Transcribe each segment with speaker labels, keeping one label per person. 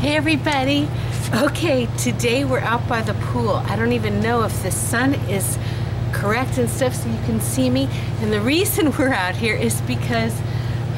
Speaker 1: Hey everybody. Okay, today we're out by the pool. I don't even know if the sun is correct and stuff so you can see me. And the reason we're out here is because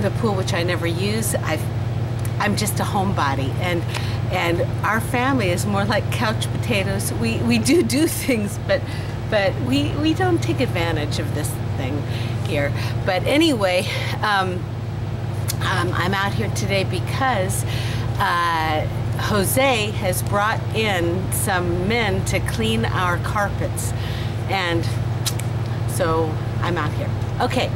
Speaker 1: the pool, which I never use, I'm just a homebody, and our family is more like couch potatoes. We do things, but we don't take advantage of this thing here. But anyway, I'm out here today because Jose has brought in some men to clean our carpets, and so I'm out here. Okay,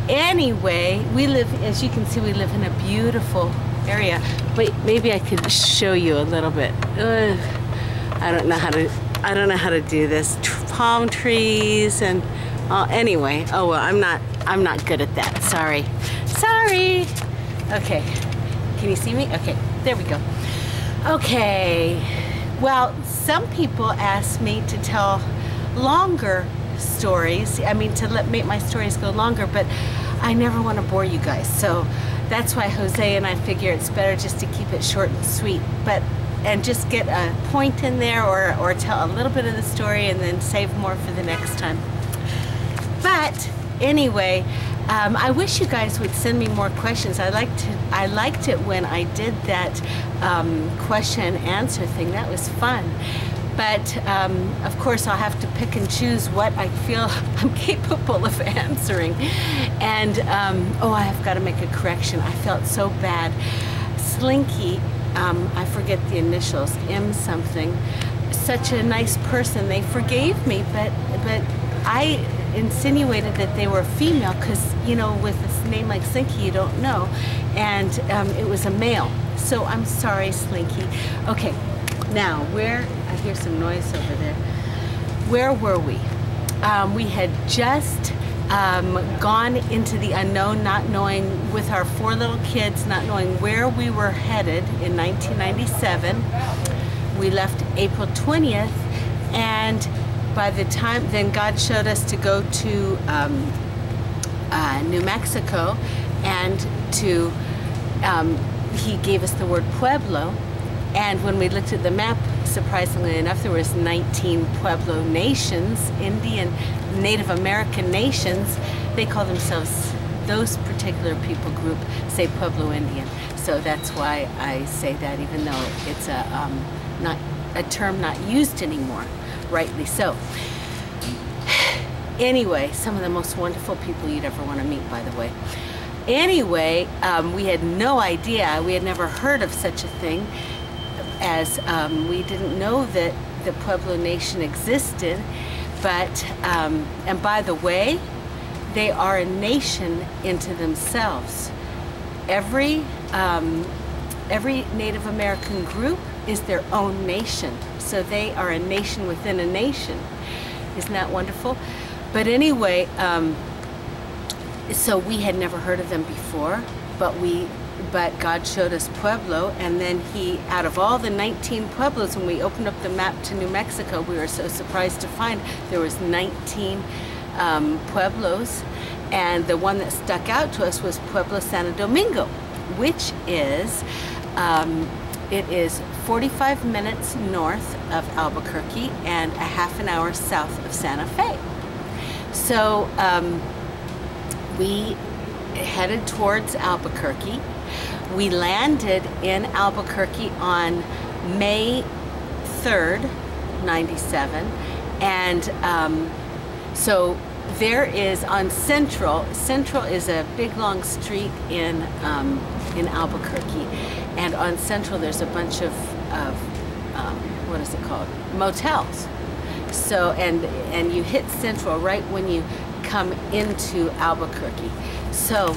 Speaker 1: anyway, we live, as you can see, we live in a beautiful area. Wait, maybe I could show you a little bit. I don't know how to do this. Palm trees and anyway. Oh well, I'm not good at that. Sorry. Okay, can you see me? Okay, there we go. Okay, well, some people ask me to tell longer stories. I mean, to make my stories go longer, but I never want to bore you guys. So that's why Jose and I figure it's better just to keep it short and sweet, and just get a point in there, or tell a little bit of the story and then save more for the next time. But anyway, I wish you guys would send me more questions. I liked it when I did that question and answer thing. That was fun. But of course, I'll have to pick and choose what I feel I'm capable of answering. And oh, I have got to make a correction. I felt so bad. Slinky, I forget the initials, M something. Such a nice person. They forgave me, but I insinuated that they were female because, you know, with this name like Slinky, you don't know. And it was a male. So I'm sorry, Slinky. Okay, now I hear some noise over there. Where were we? We had just gone into the unknown, not knowing, with our 4 little kids, not knowing where we were headed in 1997. We left April 20th, and by the time, then God showed us to go to New Mexico, and He gave us the word Pueblo. And when we looked at the map, surprisingly enough, there was 19 Pueblo nations, Indian, Native American nations. They call themselves, those particular people group, say Pueblo Indian. So that's why I say that, even though it's not a term not used anymore, rightly so. Anyway, some of the most wonderful people you'd ever want to meet, by the way. Anyway, we had no idea, we had never heard of such a thing, as we didn't know that the Pueblo Nation existed. But and by the way, they are a nation into themselves. Every Native American group is their own nation, so they are a nation within a nation. Isn't that wonderful? But anyway, so we had never heard of them before, but God showed us Pueblo, and then He, out of all the 19 Pueblos, when we opened up the map to New Mexico, we were so surprised to find there was 19 Pueblos, and the one that stuck out to us was Pueblo Santo Domingo, which is, it is 45 minutes north of Albuquerque and a half an hour south of Santa Fe. So we headed towards Albuquerque. We landed in Albuquerque on May 3rd, 97, and so there is on Central is a big long street in Albuquerque, and on Central there's a bunch of what is it called? Motels. So and you hit Central right when you come into Albuquerque. So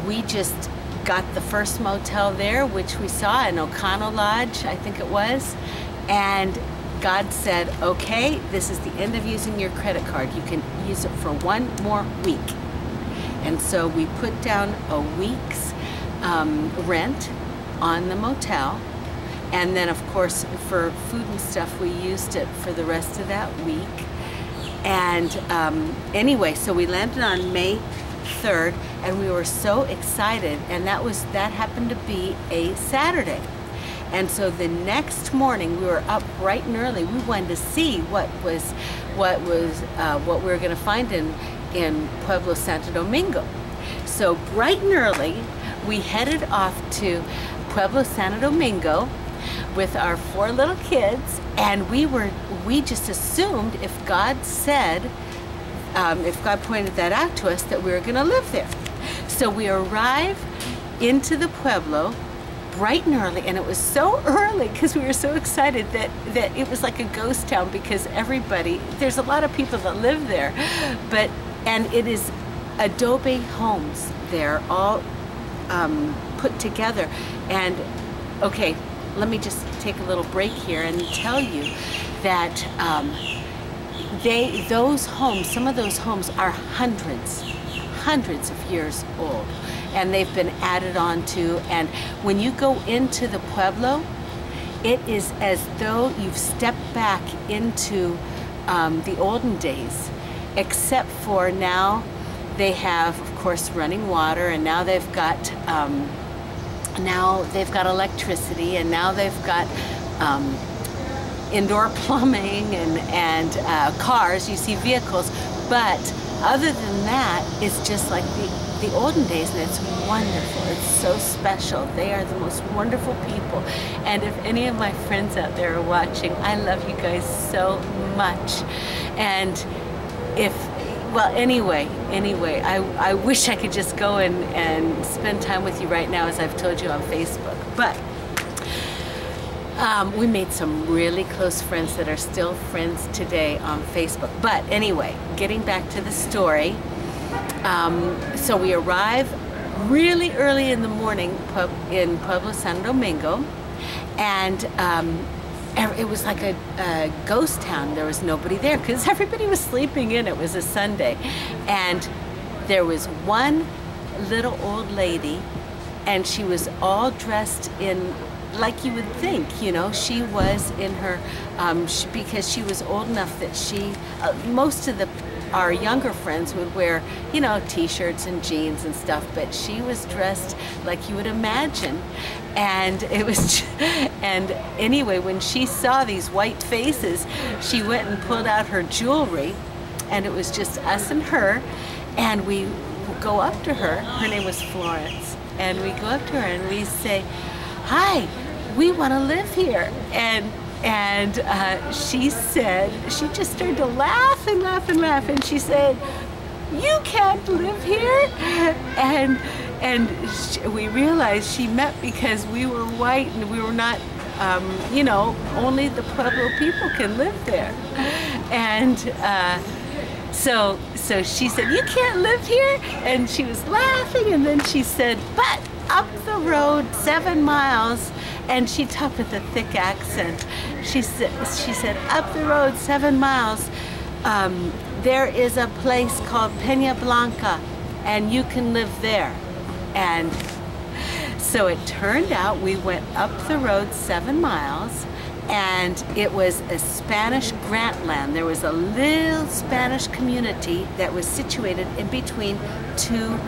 Speaker 1: we just got the first motel there, which we saw in Ocano Lodge, I think it was, and God said, okay, this is the end of using your credit card. You can use it for 1 more week. And so we put down a week's rent on the motel, and then of course for food and stuff we used it for the rest of that week. And anyway, so we landed on May 3rd, and we were so excited, and that happened to be a Saturday. And so the next morning we were up bright and early. We wanted to see what we were going to find in Pueblo, Santo Domingo. So bright and early, we headed off to Pueblo, Santo Domingo with our 4 little kids, and we just assumed if God said, if God pointed that out to us, that we were going to live there. So we arrived into the Pueblo bright and early, and it was so early because we were so excited that it was like a ghost town, because there's a lot of people that live there, and it is adobe homes. They're all put together. And okay, let me just take a little break here and tell you that some of those homes are hundreds of years old, and they've been added on to. And when you go into the Pueblo, it is as though you've stepped back into the olden days, except for now they have, of course, running water, and now they've got electricity, and now they've got indoor plumbing and cars. You see vehicles, but other than that, it's just like the olden days, and it's wonderful. It's so special. They are the most wonderful people. And if any of my friends out there are watching, I love you guys so much. And anyway, I wish I could just go and spend time with you right now, as I've told you on Facebook. But we made some really close friends that are still friends today on Facebook. But anyway, getting back to the story. So we arrive really early in the morning in Pueblo, Santo Domingo, and it was like a ghost town. There was nobody there because everybody was sleeping in. It was a Sunday, and there was one little old lady, and she was all dressed in, like you would think, she was in her, because she was old enough that most of our younger friends would wear, t-shirts and jeans and stuff, but she was dressed like you would imagine. And and anyway, when she saw these white faces, she went and pulled out her jewelry, and it was just us and her, and we go up to her. Her name was Florence, and we go up to her and we say, "Hi, we want to live here." And she said, she just started to laugh and laugh and laugh, and she said, "You can't live here." And we realized she meant because we were white and we were not, only the Pueblo people can live there. And so she said, "You can't live here," and she was laughing, and then she said, "But up the road 7 miles," and she talked with a thick accent. She said, "Up the road 7 miles, there is a place called Pena Blanca, and you can live there." And so it turned out we went up the road 7 miles, and it was a Spanish grant land. There was a little Spanish community that was situated in between 2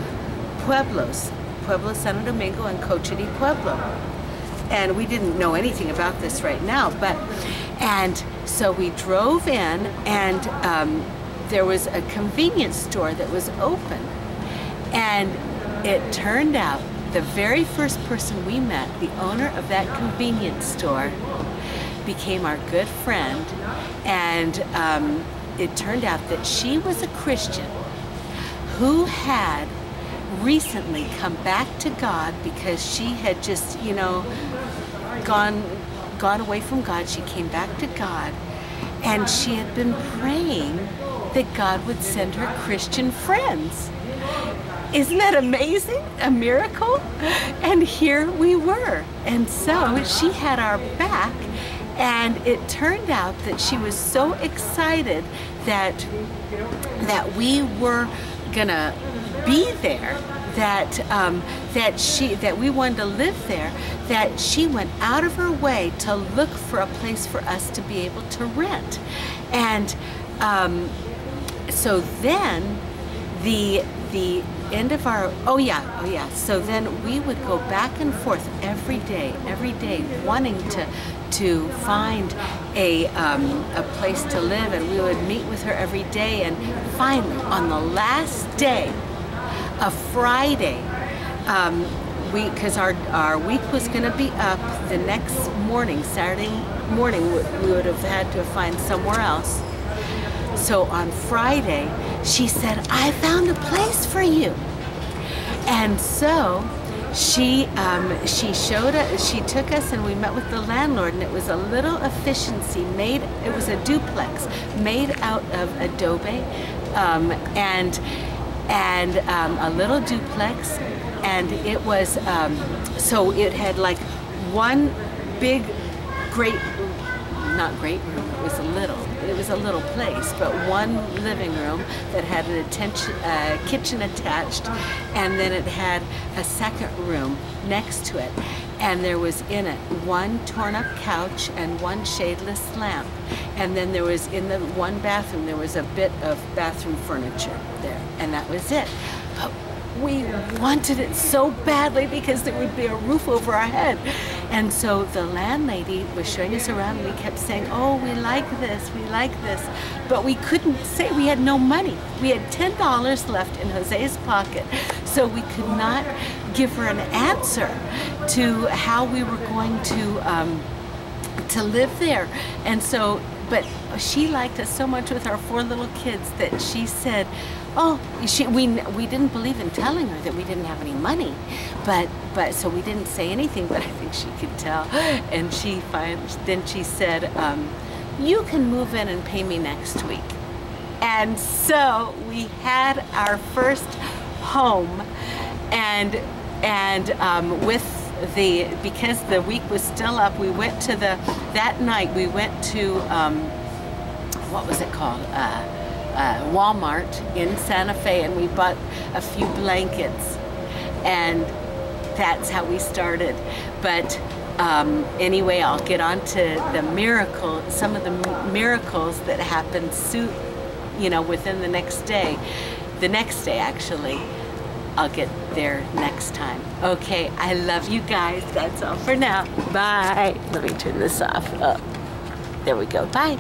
Speaker 1: pueblos, Pueblo, Santo Domingo, and Cochiti, Pueblo. And we didn't know anything about this right now, and so we drove in, and there was a convenience store that was open. And it turned out the very first person we met, the owner of that convenience store, became our good friend. And it turned out that she was a Christian who had recently come back to God because she had just, gone away from God. She came back to God, and she had been praying that God would send her Christian friends. Isn't that amazing? A miracle? And here we were. And so she had our back, and it turned out that she was so excited that we were gonna be there, that we wanted to live there, that she went out of her way to look for a place for us to be able to rent. And so then the end of our, oh yeah. So then we would go back and forth every day, wanting to find a place to live, and we would meet with her every day, and finally, on the last day, a Friday, because our week was going to be up the next morning, Saturday morning, we would have had to find somewhere else. So on Friday, she said, I found a place for you. And so she showed us, she took us, and we met with the landlord, and it was a little efficiency it was a duplex made out of adobe, and a little duplex, and it was, so it had like one big, not great room, it was a little place, but one living room that had a kitchen attached, and then it had a second room next to it, and there was in it one torn up couch and one shadeless lamp, and then there was in the one bathroom, there was a bit of bathroom furniture there, and that was it. But we wanted it so badly because there would be a roof over our head. And so the landlady was showing us around, and we kept saying, oh, we like this. But we couldn't say, we had no money. We had $10 left in Jose's pocket. So we could not give her an answer to how we were going to live there. And so, but she liked us so much with our 4 little kids that she said, oh, we didn't believe in telling her that we didn't have any money, but so we didn't say anything, but I think she could tell. And then she said, you can move in and pay me next week. And so we had our first home, and because the week was still up, we went to that night we went to what was it called? Walmart in Santa Fe, and we bought a few blankets, and that's how we started. But anyway, I'll get on to some of the miracles that happened within the next day. The next day, actually. I'll get there next time. Okay, I love you guys. That's all for now. Bye. Let me turn this off. Oh, there we go. Bye.